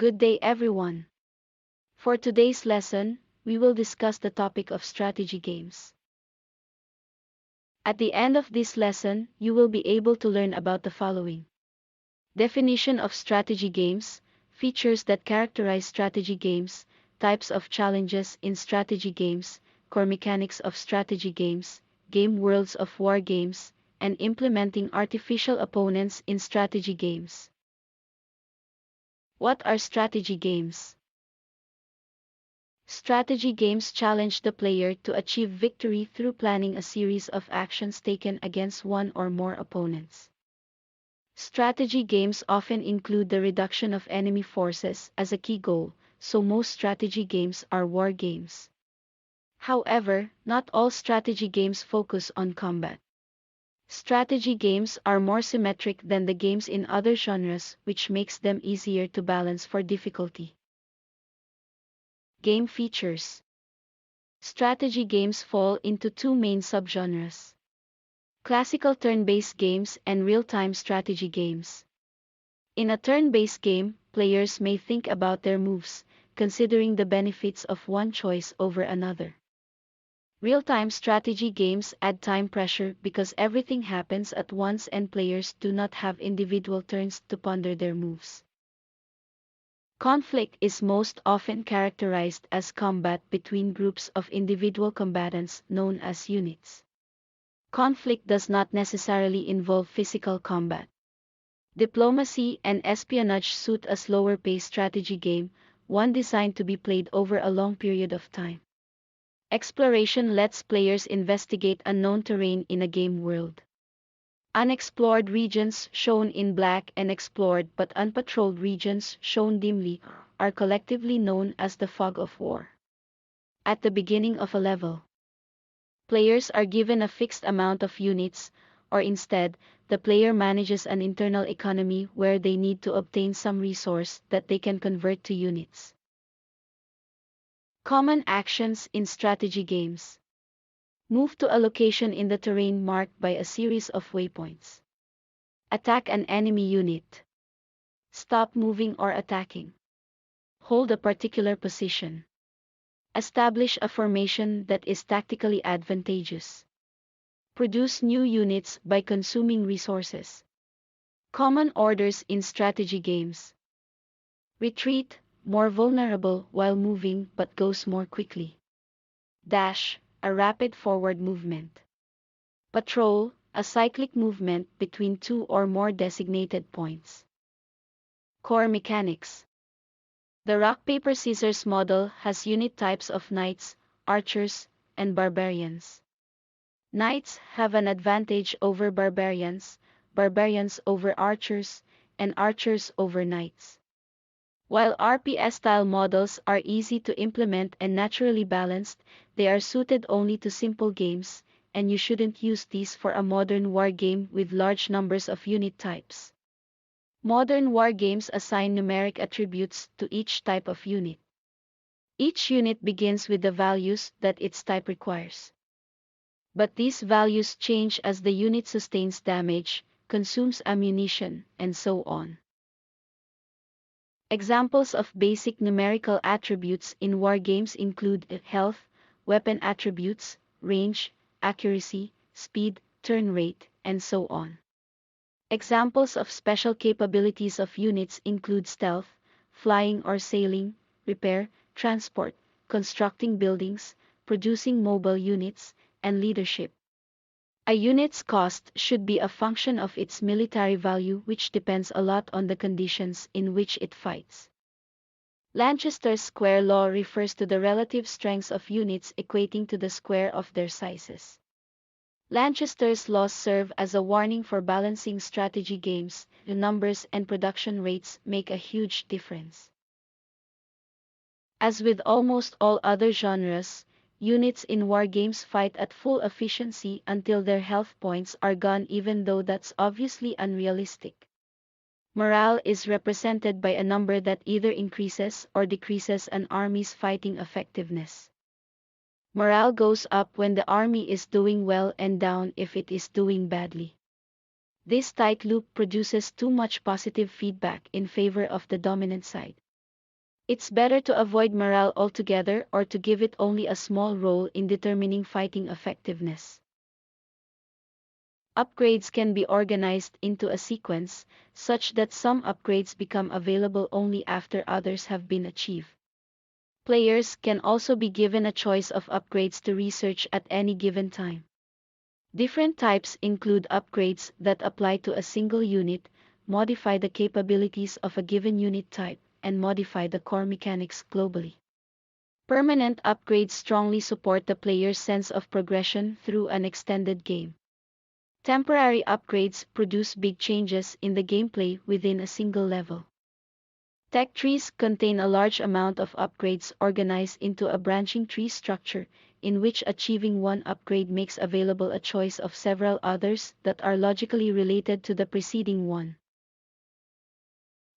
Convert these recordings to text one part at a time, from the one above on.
Good day, everyone. For today's lesson, we will discuss the topic of strategy games. At the end of this lesson, you will be able to learn about the following: definition of strategy games, features that characterize strategy games, types of challenges in strategy games, core mechanics of strategy games, game worlds of war games, and implementing artificial opponents in strategy games. What are strategy games? Strategy games challenge the player to achieve victory through planning a series of actions taken against one or more opponents. Strategy games often include the reduction of enemy forces as a key goal, so most strategy games are war games. However, not all strategy games focus on combat. Strategy games are more symmetric than the games in other genres, which makes them easier to balance for difficulty. Game features. Strategy games fall into two main subgenres: classical turn-based games and real-time strategy games. In a turn-based game, players may think about their moves, considering the benefits of one choice over another. Real-time strategy games add time pressure because everything happens at once and players do not have individual turns to ponder their moves. Conflict is most often characterized as combat between groups of individual combatants known as units. Conflict does not necessarily involve physical combat. Diplomacy and espionage suit a slower-paced strategy game, one designed to be played over a long period of time. Exploration lets players investigate unknown terrain in a game world. Unexplored regions, shown in black, and explored but unpatrolled regions, shown dimly, are collectively known as the fog of war. At the beginning of a level, players are given a fixed amount of units, or instead, the player manages an internal economy where they need to obtain some resource that they can convert to units. Common actions in strategy games. Move to a location in the terrain marked by a series of waypoints. Attack an enemy unit. Stop moving or attacking. Hold a particular position. Establish a formation that is tactically advantageous. Produce new units by consuming resources. Common orders in strategy games. Retreat, more vulnerable while moving but goes more quickly. Dash, a rapid forward movement. Patrol, a cyclic movement between two or more designated points. Core mechanics. The rock-paper-scissors model has unit types of knights, archers, and barbarians. Knights have an advantage over barbarians, barbarians over archers, and archers over knights. While RPS-style models are easy to implement and naturally balanced, they are suited only to simple games, and you shouldn't use these for a modern war game with large numbers of unit types. Modern war games assign numeric attributes to each type of unit. Each unit begins with the values that its type requires. But these values change as the unit sustains damage, consumes ammunition, and so on. Examples of basic numerical attributes in war games include health, weapon attributes, range, accuracy, speed, turn rate, and so on. Examples of special capabilities of units include stealth, flying or sailing, repair, transport, constructing buildings, producing mobile units, and leadership. A unit's cost should be a function of its military value, which depends a lot on the conditions in which it fights. Lanchester's square law refers to the relative strengths of units equating to the square of their sizes. Lanchester's laws serve as a warning for balancing strategy games. The numbers and production rates make a huge difference. As with almost all other genres, units in war games fight at full efficiency until their health points are gone, even though that's obviously unrealistic. Morale is represented by a number that either increases or decreases an army's fighting effectiveness. Morale goes up when the army is doing well and down if it is doing badly. This tight loop produces too much positive feedback in favor of the dominant side. It's better to avoid morale altogether or to give it only a small role in determining fighting effectiveness. Upgrades can be organized into a sequence, such that some upgrades become available only after others have been achieved. Players can also be given a choice of upgrades to research at any given time. Different types include upgrades that apply to a single unit, modify the capabilities of a given unit type, and modify the core mechanics globally. Permanent upgrades strongly support the player's sense of progression through an extended game. Temporary upgrades produce big changes in the gameplay within a single level. Tech trees contain a large amount of upgrades organized into a branching tree structure, in which achieving one upgrade makes available a choice of several others that are logically related to the preceding one.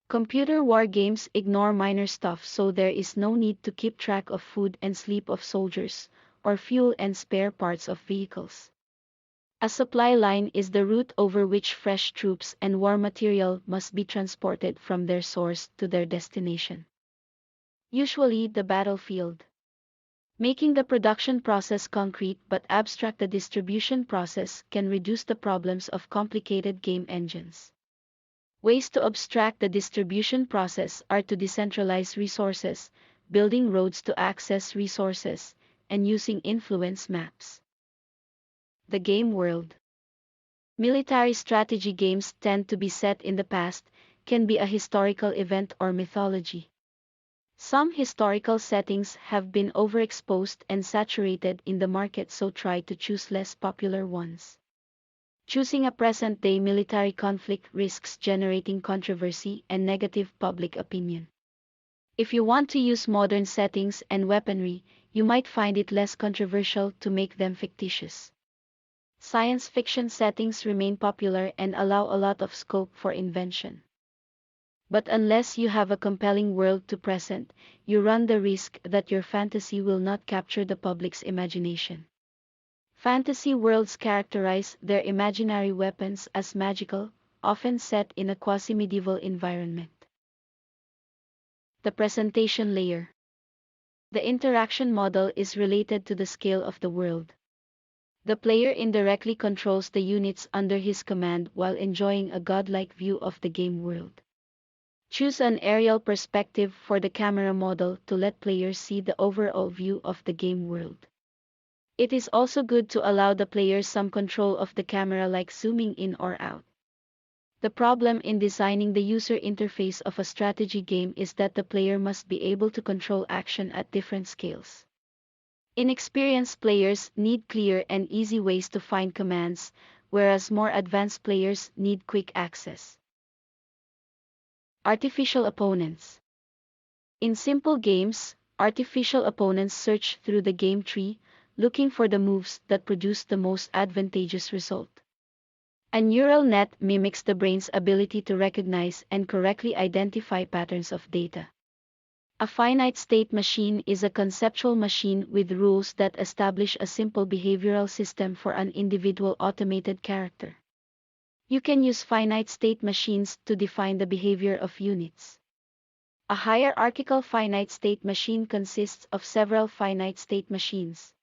Computer war games ignore minor stuff, so there is no need to keep track of food and sleep of soldiers, or fuel and spare parts of vehicles. A supply line is the route over which fresh troops and war material must be transported from their source to their destination. Usually the battlefield. Making the production process concrete but abstract the distribution process can reduce the problems of complicated game engines. Ways to abstract the distribution process are to decentralize resources, building roads to access resources, and using influence maps. The game world. Military strategy games tend to be set in the past, can be a historical event or mythology. Some historical settings have been overexposed and saturated in the market, so try to choose less popular ones. Choosing a present-day military conflict risks generating controversy and negative public opinion. If you want to use modern settings and weaponry, you might find it less controversial to make them fictitious. Science fiction settings remain popular and allow a lot of scope for invention. But unless you have a compelling world to present, you run the risk that your fantasy will not capture the public's imagination. Fantasy worlds characterize their imaginary weapons as magical, often set in a quasi-medieval environment. The presentation layer. The interaction model is related to the scale of the world. The player indirectly controls the units under his command while enjoying a godlike view of the game world. Choose an aerial perspective for the camera model to let players see the overall view of the game world. It is also good to allow the players some control of the camera, like zooming in or out. The problem in designing the user interface of a strategy game is that the player must be able to control action at different scales. Inexperienced players need clear and easy ways to find commands, whereas more advanced players need quick access. Artificial opponents. In simple games, artificial opponents search through the game tree, looking for the moves that produce the most advantageous result. A neural net mimics the brain's ability to recognize and correctly identify patterns of data. A finite state machine is a conceptual machine with rules that establish a simple behavioral system for an individual automated character. You can use finite state machines to define the behavior of units. A hierarchical finite state machine consists of several finite state machines.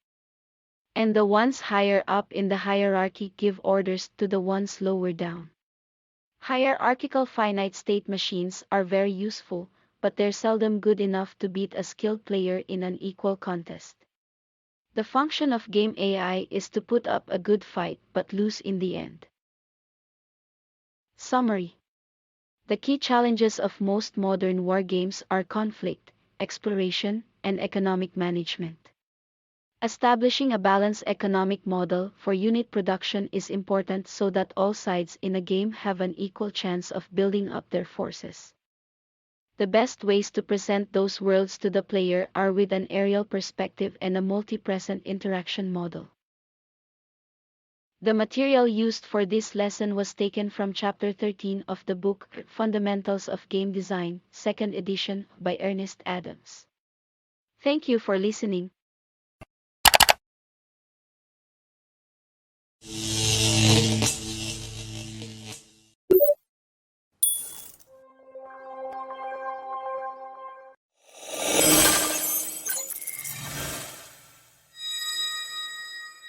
And the ones higher up in the hierarchy give orders to the ones lower down. Hierarchical finite state machines are very useful, but they're seldom good enough to beat a skilled player in an equal contest. The function of game AI is to put up a good fight but lose in the end. Summary. The key challenges of most modern war games are conflict, exploration, and economic management. Establishing a balanced economic model for unit production is important so that all sides in a game have an equal chance of building up their forces. The best ways to present those worlds to the player are with an aerial perspective and a multi-present interaction model. The material used for this lesson was taken from Chapter 13 of the book Fundamentals of Game Design, 2nd edition, by Ernest Adams. Thank you for listening.